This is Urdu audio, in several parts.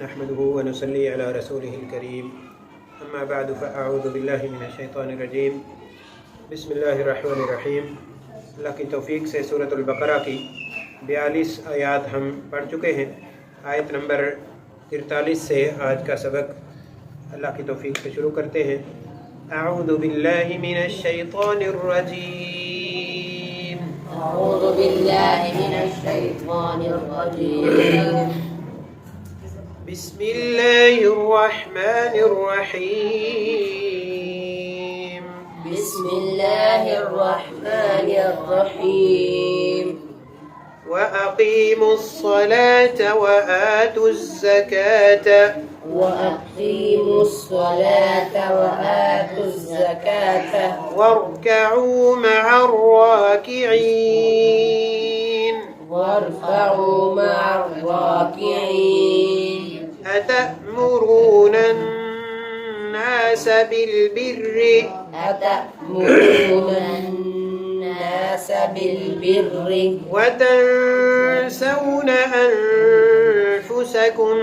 نحمده ونصلي على رسوله الكريم اما بعد فاعوذ بالله من الشیطان الرجیم بسم اللہ الرحمن الرحیم۔ اللہ کی توفیق سے سورۃ البقرہ کی 42 آیات ہم پڑھ چکے ہیں۔ آیت نمبر 43 سے آج کا سبق اللہ کی توفیق سے شروع کرتے ہیں۔ اعوذ باللہ من الشیطان الرجیم، أعوذ بالله من الشيطان الرجيم، بسم اللہ الرحمن الرحیم۔ بسم الله الرحمن الرحيم، وَأَقِيمُوا الصَّلَاةَ وَآتُوا الزَّكَاةَ وأقيموا الصلاة وآتوا الزكاة وَارْكَعُوا مَعَ الرَّاكِعِينَ واركعوا مع الراكعين، أَتَأْمُرُونَ النَّاسَ بِالْبِرِّ أتأمرون الناس بالبر وَتَنْسَوْنَ أَنفُسَكُمْ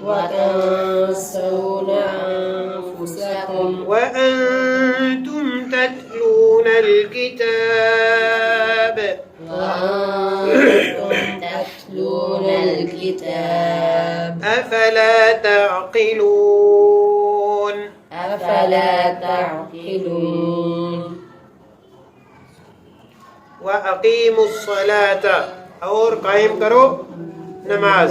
وتنسون أنفسكم وَأَنْتُمْ تَتْلُونَ الْكِتَابَ وأنتم تتلون الكتاب أَفَلَا تَعْقِلُونَ۔ أفلا تعقلون۔ وَأَقِيمُوا الصَّلَاةَ اور قائم کرو نماز،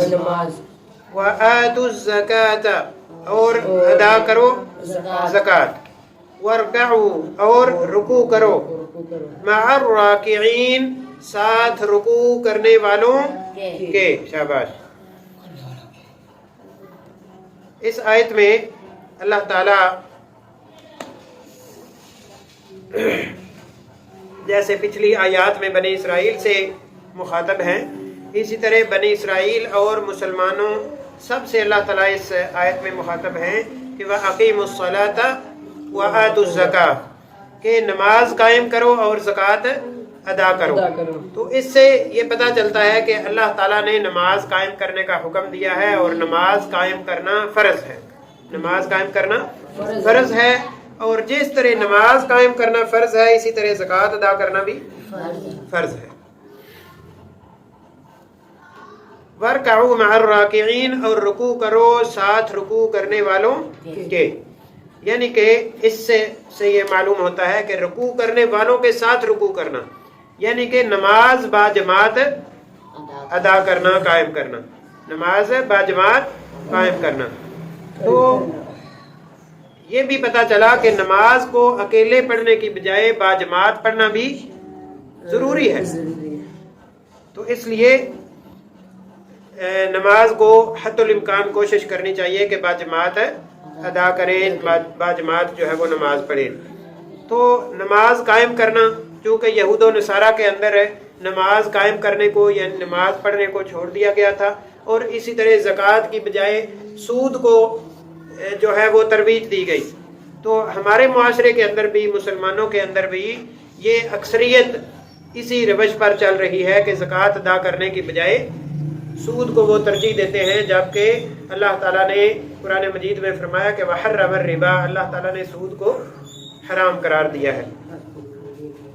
وَآتُوا الزَّكَاةَ اور ادا کرو زکوٰۃ، وَارْكَعُوا اور رکوع کرو، مع الراکعین ساتھ رکوع کرنے والوں کے۔ شاباش۔ اس آیت میں اللہ تعالی جیسے پچھلی آیات میں بنی اسرائیل سے مخاطب ہیں، اسی طرح بنی اسرائیل اور مسلمانوں سب سے اللہ تعالیٰ اس آیت میں مخاطب ہیں کہ وَأَقِيمُوا الصَّلَاةَ وَآتُوا الزَّكَاةَ کہ نماز قائم کرو اور زکوٰۃ ادا کرو۔ تو اس سے یہ پتہ چلتا ہے کہ اللہ تعالیٰ نے نماز قائم کرنے کا حکم دیا ہے اور نماز قائم کرنا فرض ہے۔ نماز قائم کرنا فرض ہے، اور جس طرح نماز قائم کرنا فرض ہے اسی طرح زکوٰۃ ادا کرنا بھی فرض ہے۔ وَارْكَعُوا مَعَ الرَّاكِعِينَ اور رکوع کرو ساتھ رکوع کرنے والوں کے، یعنی کہ اس سے یہ معلوم ہوتا ہے کہ رکوع کرنے والوں کے ساتھ رکوع کرنا یعنی کہ نماز باجماعت ادا کرنا، قائم کرنا، نماز باجماعت قائم کرنا۔ تو یہ بھی پتہ چلا کہ نماز کو اکیلے پڑھنے کی بجائے باجماعت پڑھنا بھی ضروری ہے۔ تو اس لیے نماز کو حتی الامکان کوشش کرنی چاہیے کہ باجماعت ادا کریں، باجماعت جو ہے وہ نماز پڑھیں۔ تو نماز قائم کرنا چونکہ یہود و نصارہ کے اندر نماز قائم کرنے کو یعنی نماز پڑھنے کو چھوڑ دیا گیا تھا، اور اسی طرح زکوٰۃ کی بجائے سود کو جو ہے وہ ترویج دی گئی۔ تو ہمارے معاشرے کے اندر بھی، مسلمانوں کے اندر بھی یہ اکثریت اسی روش پر چل رہی ہے کہ زکوٰۃ ادا کرنے کی بجائے سود کو وہ ترجیح دیتے ہیں، جبکہ اللہ تعالیٰ نے قرآن مجید میں فرمایا کہ وَحَرَّمَ الرِّبَا، اللہ تعالیٰ نے سود کو حرام قرار دیا ہے۔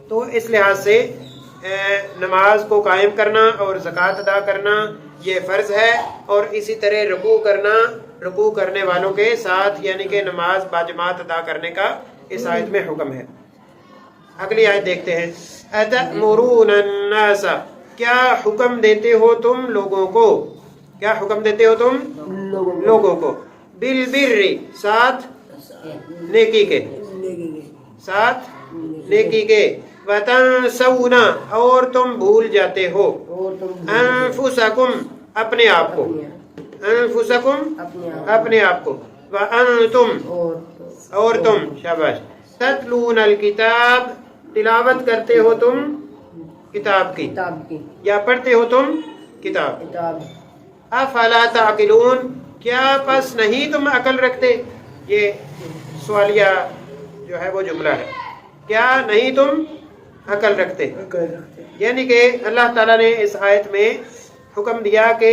تو اس لحاظ سے نماز کو قائم کرنا اور زکوٰۃ ادا کرنا یہ فرض ہے، اور اسی طرح رکوع کرنا رکوع کرنے والوں کے ساتھ یعنی کہ نماز باجماعت ادا کرنے کا اس آیت میں حکم ہے۔ اگلی آیت دیکھتے ہیں۔ أَتَأْمُرُونَ النَّاسَ کیا حکم دیتے ہو تم لوگوں کو، کیا حکم دیتے ہو تم لوگوں کو، بالبر ساتھ نیکی کے، ساتھ نیکی کے، وَتَنْسَوْنَ اور تم بھول جاتے ہو، أَنفُسَكُمْ اپنے آپ کو، أنفُسَكُمْ اپنے آپ کو، وَأَنْتُمْ اور تم، شاباش، تَتْلُونَ الْكِتَابَ تلاوت کرتے ہو تم کتاب کی یا پڑھتے ہو تم کتاب۔ افلا تعقلون کیا پس نہیں تم عقل رکھتے؟ یہ سوالیہ جو ہے وہ جملہ ہے، کیا نہیں تم عقل رکھتے؟ یعنی کہ اللہ تعالیٰ نے اس آیت میں حکم دیا کہ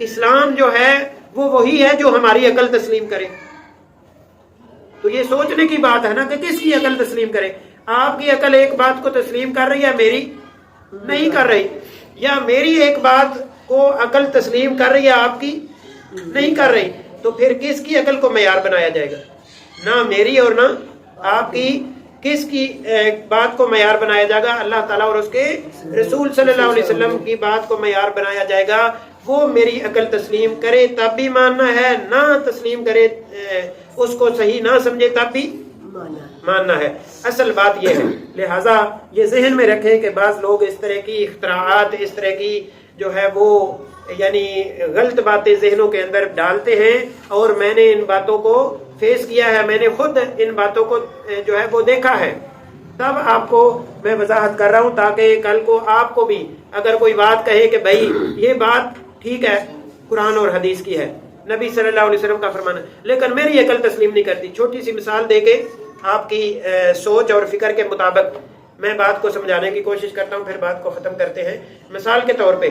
اسلام جو ہے وہ وہی ہے جو ہماری عقل تسلیم کرے. تو یہ سوچنے کی بات ہے نا کہ کس کی عقل تسلیم کرے. آپ کی عقل ایک بات کو تسلیم کر رہی ہے، میری نہیں کر رہی، یا میری ایک بات کو عقل تسلیم کر رہی ہے، آپ کی نہیں کر رہی. تو پھر کس کی عقل کو معیار بنایا جائے گا؟ نہ میری اور نہ آپ کی. کس کی بات کو معیار بنایا جائے گا؟ اللہ تعالیٰ اور اس کے رسول صلی اللہ علیہ وسلم کی بات کو معیار بنایا جائے گا. وہ میری عقل تسلیم کرے تب بھی ماننا ہے، نہ تسلیم کرے اس کو صحیح نہ سمجھے تب بھی ماننا ہے. اصل بات یہ ہے. لہٰذا یہ ذہن میں رکھیں کہ بعض لوگ اس طرح کی اختراعات، اس طرح کی جو ہے وہ یعنی غلط باتیں ذہنوں کے اندر ڈالتے ہیں، اور میں نے ان باتوں کو فیس کیا ہے، میں نے خود ان باتوں کو جو ہے وہ دیکھا ہے. تب آپ کو میں وضاحت کر رہا ہوں تاکہ کل کو آپ کو بھی اگر کوئی بات کہے کہ بھائی یہ بات ٹھیک ہے، قرآن اور حدیث کی ہے، نبی صلی اللہ علیہ وسلم کا فرمان ہے، لیکن میری عقل تسلیم نہیں کرتی. چھوٹی سی مثال دے کے آپ کی سوچ اور فکر کے مطابق میں بات کو سمجھانے کی کوشش کرتا ہوں، پھر بات کو ختم کرتے ہیں. مثال کے طور پہ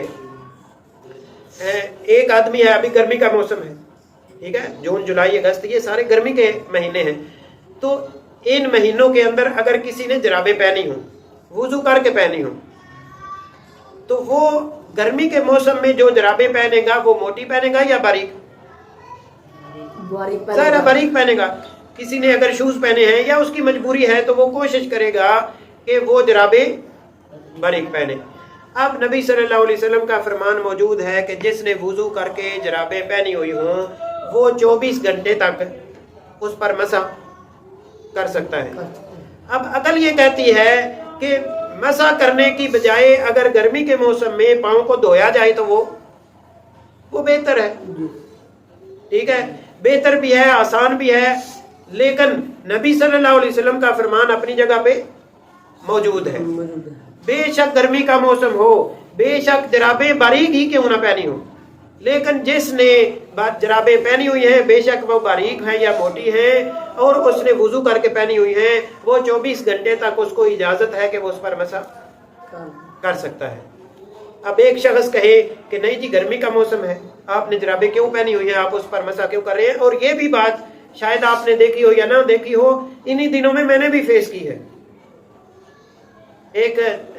ایک آدمی ہے، ابھی گرمی کا موسم ہے، ٹھیک ہے، جون جولائی اگست یہ سارے گرمی کے مہینے ہیں. تو ان مہینوں کے اندر اگر کسی نے جرابیں پہنی ہوں، وضو کر کے پہنی ہوں، تو وہ گرمی کے موسم میں جو جرابیں پہنے گا وہ موٹی پہنے گا یا باریک؟ ظاہر باریک پہنے گا. کسی نے اگر شوز پہنے ہیں یا اس کی مجبوری ہے تو وہ کوشش کرے گا کہ وہ جرابیں باریک پہنے. اب نبی صلی اللہ علیہ وسلم کا فرمان موجود ہے کہ جس نے وضو کر کے جرابیں پہنی ہوئی ہوں وہ 24 گھنٹے تک اس پر مسح کر سکتا ہے. اب عقل یہ کہتی ہے کہ مسح کرنے کی بجائے اگر گرمی کے موسم میں پاؤں کو دھویا جائے تو وہ بہتر ہے. ٹھیک ہے، بہتر بھی ہے، آسان بھی ہے، لیکن نبی صلی اللہ علیہ وسلم کا فرمان اپنی جگہ پہ موجود ہے. بے شک گرمی کا موسم ہو، بے شک جرابیں باریک ہی کیوں نہ پہنی ہو، لیکن جس نے جرابیں پہنی ہوئی ہیں بے شک وہ باریک ہیں یا موٹی ہیں اور اس نے وضو کر کے پہنی ہوئی ہیں، وہ 24 گھنٹے تک اس کو اجازت ہے کہ وہ اس پر مسح کر سکتا ہے. اب ایک شخص کہے کہ نہیں جی گرمی کا موسم ہے، آپ نے جرابیں کیوں پہنی ہوئی ہیں، آپ اس پر مسح کیوں کر رہے ہیں؟ اور یہ بھی بات شاید آپ نے دیکھی ہو یا نہ دیکھی ہو، انہی دنوں میں نے بھی فیس کی ہے. ایک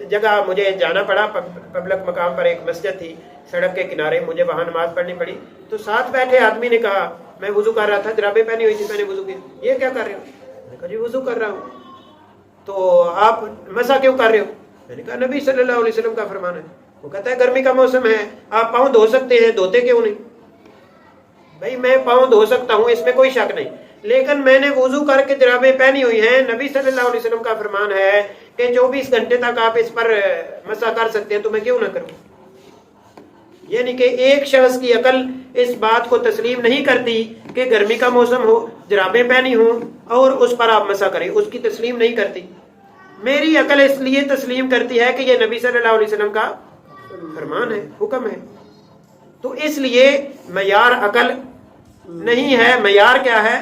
جگہ مجھے جانا پڑا، پبلک مقام پر ایک مسجد تھی سڑک کے کنارے، مجھے وہاں نماز پڑھنی پڑی. تو ساتھ بیٹھے آدمی نے کہا میں وضو کر رہا تھا، جرابیں پہنی ہوئی تھی، میں نے وضو کیا. یہ کیا کر رہے ہو؟ میں نے کہا جی وضو کر رہا ہوں. تو آپ مسح کیوں کر رہے ہو؟ میں نے کہا نبی صلی اللہ علیہ وسلم کا فرمان ہے. وہ کہتا ہے گرمی کا موسم ہے، آپ پاؤں دھو سکتے ہیں، دھوتے کیوں نہیں؟ بھائی میں پاؤں دھو سکتا ہوں، اس میں کوئی شک نہیں، لیکن میں نے وضو کر کے جرابیں پہنی ہوئی ہیں، نبی صلی اللہ علیہ وسلم کا فرمان ہے کہ 24 گھنٹے تک آپ اس پر مسح کر سکتے ہیں، تو میں کیوں نہ کروں؟ یعنی کہ ایک شخص کی عقل اس بات کو تسلیم نہیں کرتی کہ گرمی کا موسم ہو، جرابیں پہنی ہوں اور اس پر آپ مسح کریں، اس کی تسلیم نہیں کرتی. میری عقل اس لیے تسلیم کرتی ہے کہ یہ نبی صلی اللہ علیہ وسلم کا فرمان ہے، حکم ہے. تو اس لیے معیار عقل نہیں ہے، معیار کیا ہے؟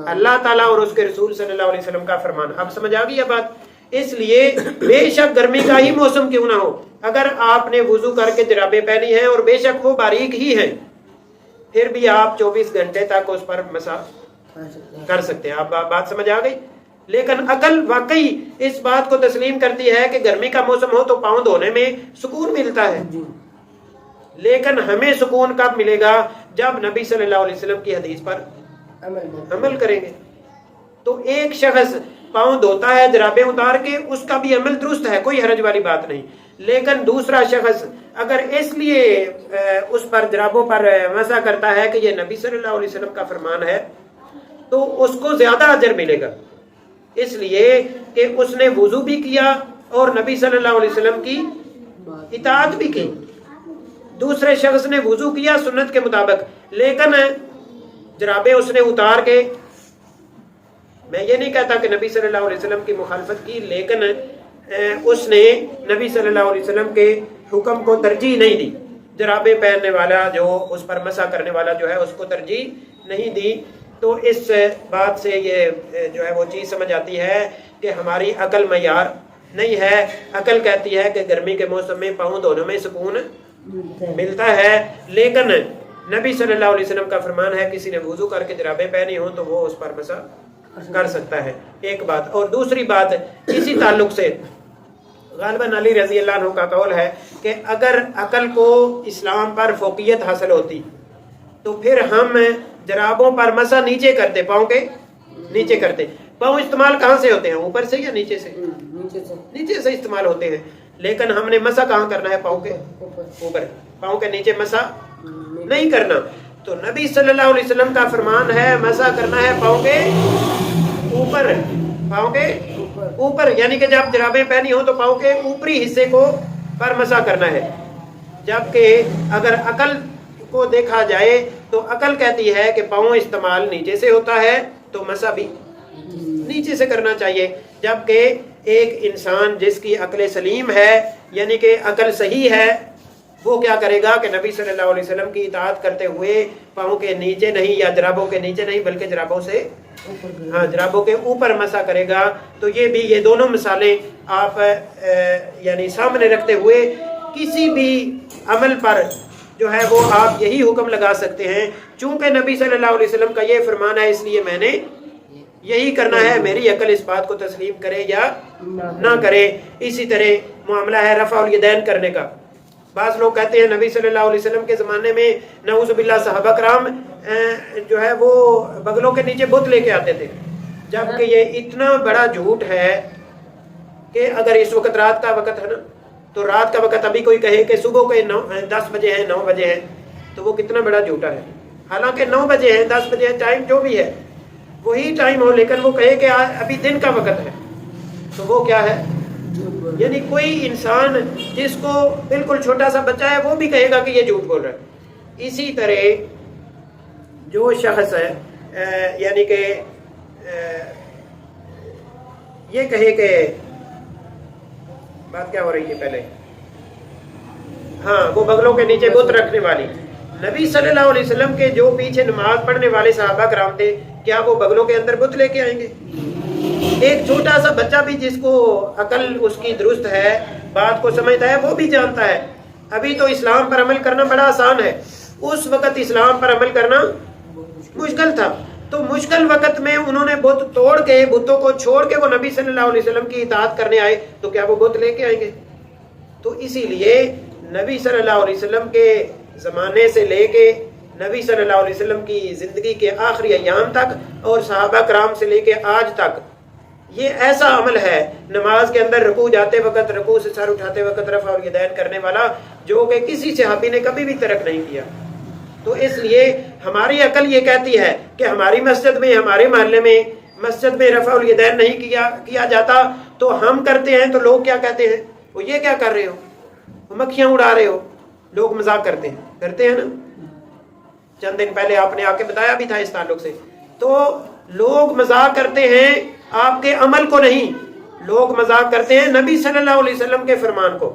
اللہ تعالیٰ اور اس کے رسول صلی اللہ علیہ وسلم کا فرمان. اب سمجھ آ گئی یہ بات؟ اس لیے بے شک گرمی کا ہی موسم کیوں نہ ہو، اگر آپ نے وضو کر کے جرابیں پہنی ہیں اور بے شک وہ باریک ہی ہیں، پھر بھی آپ 24 گھنٹے تک اس پر مسح کر سکتے ہیں. آپ بات سمجھ آ گئی؟ لیکن عقل واقعی اس بات کو تسلیم کرتی ہے کہ گرمی کا موسم ہو تو پاؤں دھونے میں سکون ملتا ہے، لیکن ہمیں سکون کب ملے گا؟ جب نبی صلی اللہ علیہ وسلم کی حدیث پر عمل کریں گے. تو ایک شخص پاؤں دھوتا ہے جرابیں اتار کے، اس کا بھی عمل درست ہے، کوئی حرج والی بات نہیں، لیکن دوسرا شخص اگر اس لیے اس پر جرابوں پر مسح کرتا ہے کہ یہ نبی صلی اللہ علیہ وسلم کا فرمان ہے تو اس کو زیادہ اجر ملے گا، اس لیے کہ اس نے وضو بھی کیا اور نبی صلی اللہ علیہ وسلم کی اطاعت بھی کی. دوسرے شخص نے وضو کیا سنت کے مطابق، لیکن جرابیں اس نے اتار کے، میں یہ نہیں کہتا کہ نبی صلی اللہ علیہ وسلم کی مخالفت کی، لیکن اس نے نبی صلی اللہ علیہ وسلم کے حکم کو ترجیح نہیں دی. جرابیں پہننے والا جو اس پر مسح کرنے والا جو ہے اس کو ترجیح نہیں دی. تو اس بات سے یہ جو ہے وہ چیز سمجھ آتی ہے کہ ہماری عقل معیار نہیں ہے. عقل کہتی ہے کہ گرمی کے موسم میں پاؤں دھونے میں سکون ملتا ہے، لیکن نبی صلی اللہ علیہ وسلم کا فرمان ہے کسی نے وضو کر کے جرابیں پہنی ہوں تو وہ اس پر مسح کر سکتا ہے، ایک بات۔ اور دوسری بات اسی تعلق سے غالباً علی رضی اللہ عنہ کا قول ہے کہ اگر عقل کو اسلام پر فوقیت حاصل ہوتی تو پھر ہم جرابوں پر مسح نیچے کرتے، پاؤں کے نیچے کرتے۔ پاؤں استعمال کہاں سے ہوتے ہیں؟ اوپر سے یا نیچے سے؟ نیچے سے استعمال ہوتے ہیں، لیکن ہم نے مسح کہاں کرنا ہے؟ پاؤں کے اوپر، پاؤں کے نیچے مسح نہیں کرنا۔ تو نبی صلی اللہ علیہ وسلم کا فرمان ہے مسح کرنا ہے پاؤں کے اوپر، پاؤں کے اوپر، یعنی کہ جب جرابیں پہنی ہوں تو پاؤں کے اوپری حصے کو پر مسح کرنا ہے۔ جبکہ اگر عقل کو دیکھا جائے تو عقل کہتی ہے کہ پاؤں استعمال نیچے سے ہوتا ہے تو مسح بھی نیچے سے کرنا چاہیے، جبکہ ایک انسان جس کی عقل سلیم ہے، یعنی کہ عقل صحیح ہے، وہ کیا کرے گا کہ نبی صلی اللہ علیہ وسلم کی اطاعت کرتے ہوئے پاؤں کے نیچے نہیں یا جرابوں کے نیچے نہیں بلکہ جرابوں سے جرابوں کے اوپر مسح کرے گا۔ تو یہ دونوں مثالیں آپ یعنی سامنے رکھتے ہوئے کسی بھی عمل پر جو ہے وہ آپ یہی حکم لگا سکتے ہیں، چونکہ نبی صلی اللہ علیہ وسلم کا یہ فرمان ہے اس لیے میں نے یہی کرنا ہے، میری عقل اس بات کو تسلیم کرے یا نہ کرے۔ اسی طرح معاملہ ہے رفع الیدین کرنے کا۔ بعض لوگ کہتے ہیں نبی صلی اللہ علیہ وسلم کے زمانے میں نعوذ باللہ صحابہ کرام جو ہے وہ بغلوں کے نیچے بت لے کے آتے تھے، جبکہ یہ اتنا بڑا جھوٹ ہے کہ اگر اس وقت رات کا وقت ہے نا تو رات کا وقت ابھی کوئی کہے کہ صبح کے 10 بجے ہیں 9 بجے ہیں تو وہ کتنا بڑا جھوٹا ہے۔ حالانکہ 9 بجے ہیں 10 بجے ہیں، ٹائم جو بھی ہے وہی ٹائم ہو، لیکن وہ کہے کہ ابھی دن کا وقت ہے تو وہ کیا ہے؟ یعنی کوئی انسان جس کو بالکل چھوٹا سا بچہ ہے وہ بھی کہے گا کہ یہ جھوٹ بول رہا ہے۔ اسی طرح جو شخص ہے یعنی کہ یہ کہے کہ بات کیا ہو رہی تھی پہلے، ہاں وہ بغلوں کے نیچے بت رکھنے والی، نبی صلی اللہ علیہ وسلم کے جو پیچھے نماز پڑھنے والے صحابہ کرام تھے، کیا وہ بغلوں کے اندر بت لے کے آئیں گے؟ ایک چھوٹا سا بچہ بھی جس کو عقل اس کی درست ہے، بات کو سمجھتا ہے، وہ بھی جانتا ہے ابھی تو اسلام پر عمل کرنا بڑا آسان ہے، اس وقت اسلام پر عمل کرنا مشکل تھا۔ تو مشکل وقت میں انہوں نے بت توڑ کے، بتوں کو چھوڑ کے وہ نبی صلی اللہ علیہ وسلم کی اطاعت کرنے آئے، تو کیا وہ بت لے کے آئیں گے؟ تو اسی لیے نبی صلی اللہ علیہ وسلم کے زمانے سے لے کے نبی صلی اللہ علیہ وسلم کی زندگی کے آخری ایام تک اور صحابہ کرام سے لے کے آج تک یہ ایسا عمل ہے نماز کے اندر رکوع جاتے وقت، رکوع سے سر اٹھاتے وقت رفع الیدین کرنے والا، جو کہ کسی صحابی نے کبھی بھی ترک نہیں کیا۔ تو اس لیے ہماری عقل یہ کہتی ہے کہ ہماری مسجد میں، ہمارے محلے میں مسجد میں رفع الیدین نہیں کیا جاتا تو ہم کرتے ہیں، تو لوگ کیا کہتے ہیں؟ وہ یہ کیا کر رہے ہو، وہ مکھیاں اڑا رہے ہو، لوگ مذاق کرتے ہیں نا۔ چند دن پہلے آپ نے آ کے بتایا بھی تھا اس تعلق سے۔ تو لوگ مذاق کرتے ہیں آپ کے عمل کو نہیں، لوگ مذاق کرتے ہیں نبی صلی اللہ علیہ وسلم کے فرمان کو،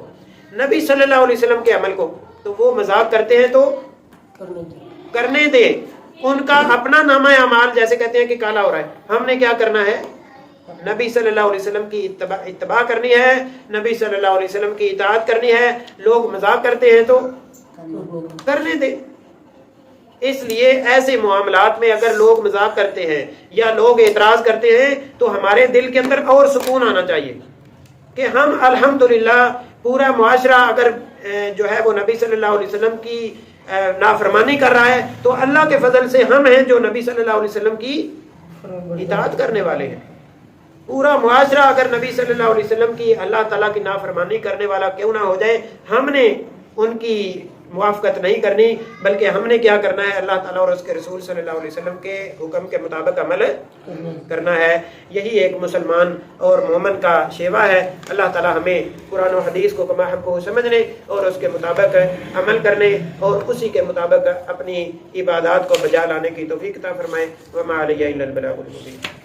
نبی صلی اللہ علیہ وسلم کے عمل کو۔ تو وہ مذاق کرتے ہیں تو کرنے دیں، ان کا اپنا نامہ اعمال جیسے کہتے ہیں کہ کالا ہو رہا ہے۔ ہم نے کیا کرنا ہے؟ نبی صلی اللہ علیہ وسلم کی اتباع کرنی ہے، نبی صلی اللہ علیہ وسلم کی اطاعت کرنی ہے۔ لوگ مذاق کرتے ہیں تو کرنے دیں۔ اس لیے ایسے معاملات میں اگر لوگ مذاق کرتے ہیں یا لوگ اعتراض کرتے ہیں تو ہمارے دل کے اندر اور سکون آنا چاہیے کہ ہم الحمدللہ پورا معاشرہ اگر جو ہے وہ نبی صلی اللہ علیہ وسلم کی نافرمانی کر رہا ہے تو اللہ کے فضل سے ہم ہیں جو نبی صلی اللہ علیہ وسلم کی اطاعت کرنے والے ہیں۔ پورا معاشرہ اگر نبی صلی اللہ علیہ وسلم کی، اللہ تعالیٰ کی نافرمانی کرنے والا کیوں نہ ہو جائے، ہم نے ان کی موافقت نہیں کرنی، بلکہ ہم نے کیا کرنا ہے؟ اللہ تعالیٰ اور اس کے رسول صلی اللہ علیہ وسلم کے حکم کے مطابق عمل کرنا ہے۔ یہی ایک مسلمان اور مومن کا شیوا ہے۔ اللہ تعالیٰ ہمیں قرآن و حدیث کو کما حق کو سمجھنے اور اس کے مطابق عمل کرنے اور اسی کے مطابق اپنی عبادات کو بجا لانے کی توفیق عطا فرمائے۔ وما علیہ الا البلاغ المبین۔